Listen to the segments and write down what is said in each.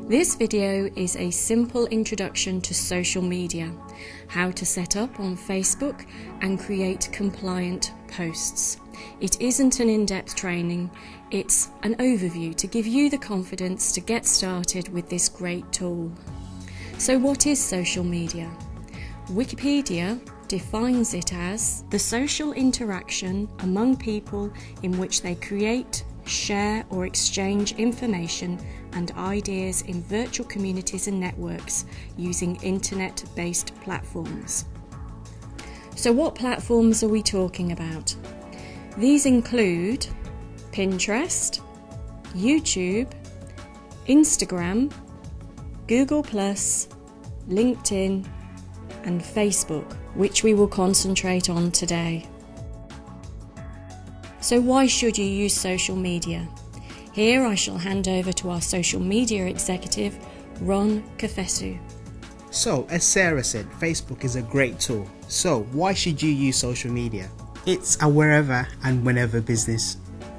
This video is a simple introduction to social media, how to set up on Facebook and create compliant posts. It isn't an in-depth training, it's an overview to give you the confidence to get started with this great tool. So what is social media? Wikipedia defines it as the social interaction among people in which they create, share or exchange information and ideas in virtual communities and networks using internet-based platforms. So what platforms are we talking about? These include Pinterest, YouTube, Instagram, Google+, LinkedIn and Facebook, which we will concentrate on today. So why should you use social media? Here I shall hand over to our social media executive, Ron Kafesu. So, as Sarah said, Facebook is a great tool. So, why should you use social media? It's a wherever and whenever business.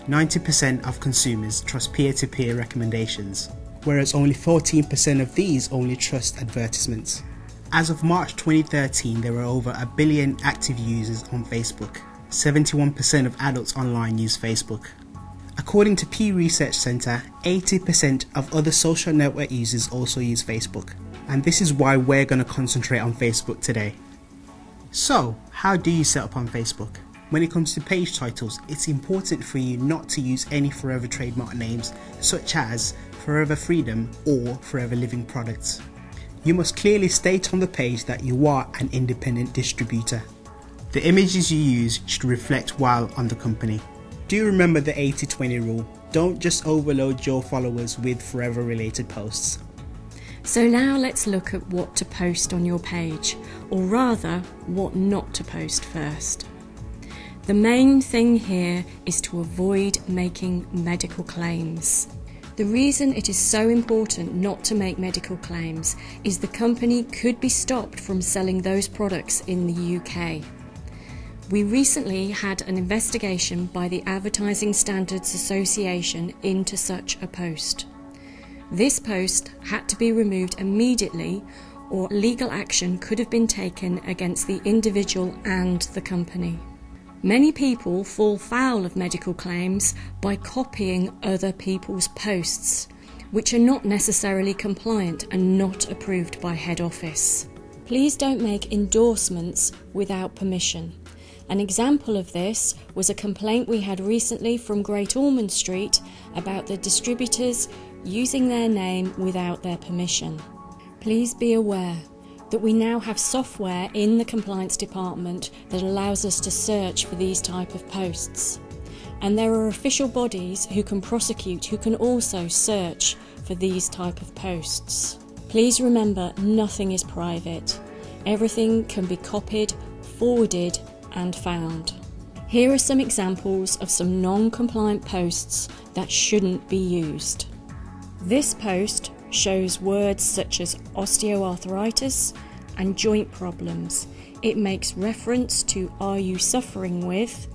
90% of consumers trust peer-to-peer recommendations, whereas only 14% of these only trust advertisements. As of March 2013, there were over 1 billion active users on Facebook. 71% of adults online use Facebook. According to Pew Research Center, 80% of other social network users also use Facebook. And this is why we're going to concentrate on Facebook today. So, how do you set up on Facebook? When it comes to page titles, it's important for you not to use any Forever trademark names such as Forever Freedom or Forever Living Products. You must clearly state on the page that you are an independent distributor. The images you use should reflect well on the company. Do remember the 80-20 rule. Don't just overload your followers with Forever related posts. So now let's look at what to post on your page, or rather what not to post first. The main thing here is to avoid making medical claims. The reason it is so important not to make medical claims is the company could be stopped from selling those products in the UK. We recently had an investigation by the Advertising Standards Association into such a post. This post had to be removed immediately or legal action could have been taken against the individual and the company. Many people fall foul of medical claims by copying other people's posts, which are not necessarily compliant and not approved by head office. Please don't make endorsements without permission. An example of this was a complaint we had recently from Great Ormond Street about the distributors using their name without their permission. Please be aware that we now have software in the compliance department that allows us to search for these type of posts. And there are official bodies who can prosecute, who can also search for these type of posts. Please remember, nothing is private. Everything can be copied, forwarded and found. Here are some examples of some non-compliant posts that shouldn't be used. This post shows words such as osteoarthritis and joint problems. It makes reference to "are you suffering with"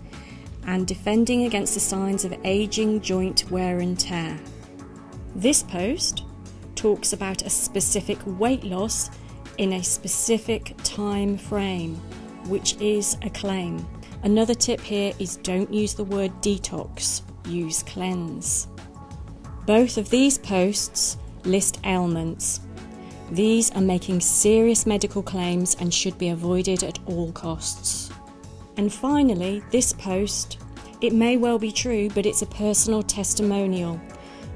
and defending against the signs of aging, joint wear and tear. This post talks about a specific weight loss in a specific time frame, which is a claim. Another tip here is don't use the word detox, use cleanse. Both of these posts list ailments. These are making serious medical claims and should be avoided at all costs. And finally, this post, it may well be true, but it's a personal testimonial.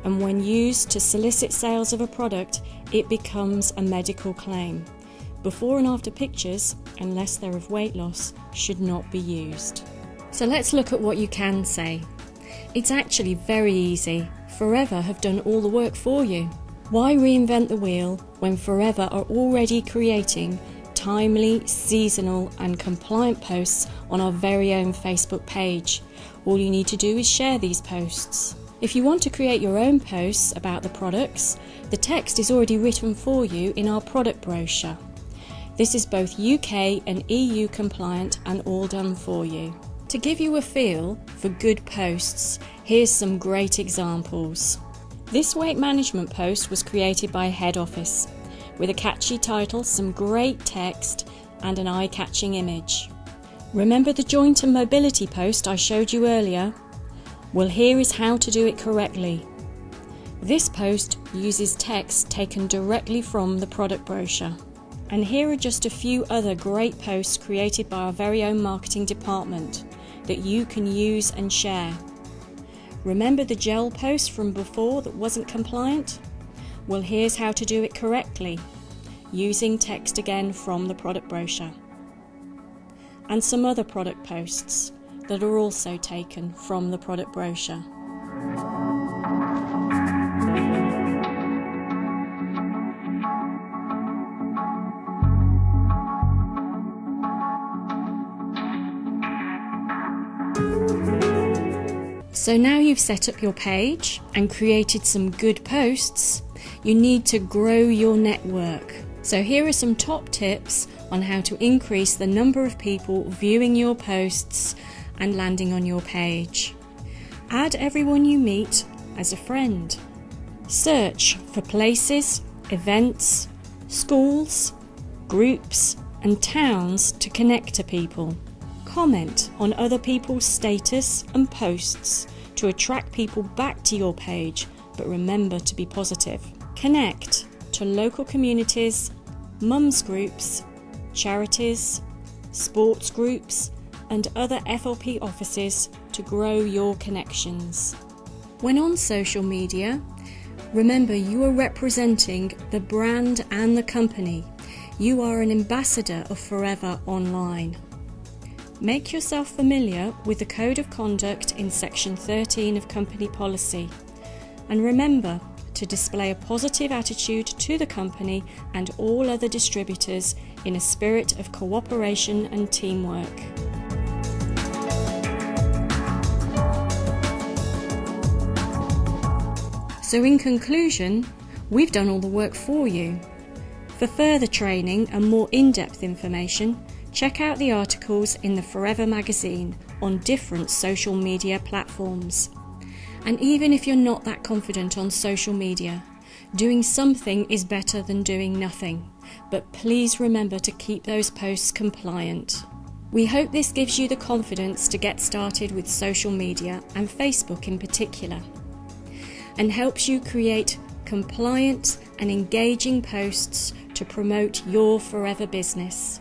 And when used to solicit sales of a product, it becomes a medical claim. Before and after pictures, unless they're of weight loss, should not be used. So let's look at what you can say. It's actually very easy. Forever have done all the work for you. Why reinvent the wheel when Forever are already creating timely, seasonal and compliant posts on our very own Facebook page? All you need to do is share these posts. If you want to create your own posts about the products, the text is already written for you in our product brochure. This is both UK and EU compliant and all done for you. To give you a feel for good posts, here's some great examples. This weight management post was created by head office with a catchy title, some great text and an eye-catching image. Remember the joint and mobility post I showed you earlier? Well, here is how to do it correctly. This post uses text taken directly from the product brochure. And here are just a few other great posts created by our very own marketing department that you can use and share. Remember the gel post from before that wasn't compliant? Well, here's how to do it correctly, using text again from the product brochure. And some other product posts that are also taken from the product brochure. So now you've set up your page and created some good posts, you need to grow your network. So here are some top tips on how to increase the number of people viewing your posts and landing on your page. Add everyone you meet as a friend. Search for places, events, schools, groups and towns to connect to people. Comment on other people's status and posts to attract people back to your page, but remember to be positive. Connect to local communities, mums groups, charities, sports groups and other FLP offices to grow your connections. When on social media, remember you are representing the brand and the company. You are an ambassador of Forever Online. Make yourself familiar with the Code of Conduct in Section 13 of Company Policy. And remember to display a positive attitude to the company and all other distributors in a spirit of cooperation and teamwork. So in conclusion, we've done all the work for you. For further training and more in-depth information, check out the articles in the Forever magazine on different social media platforms. And even if you're not that confident on social media, doing something is better than doing nothing. But please remember to keep those posts compliant. We hope this gives you the confidence to get started with social media and Facebook in particular, and helps you create compliant and engaging posts to promote your Forever business.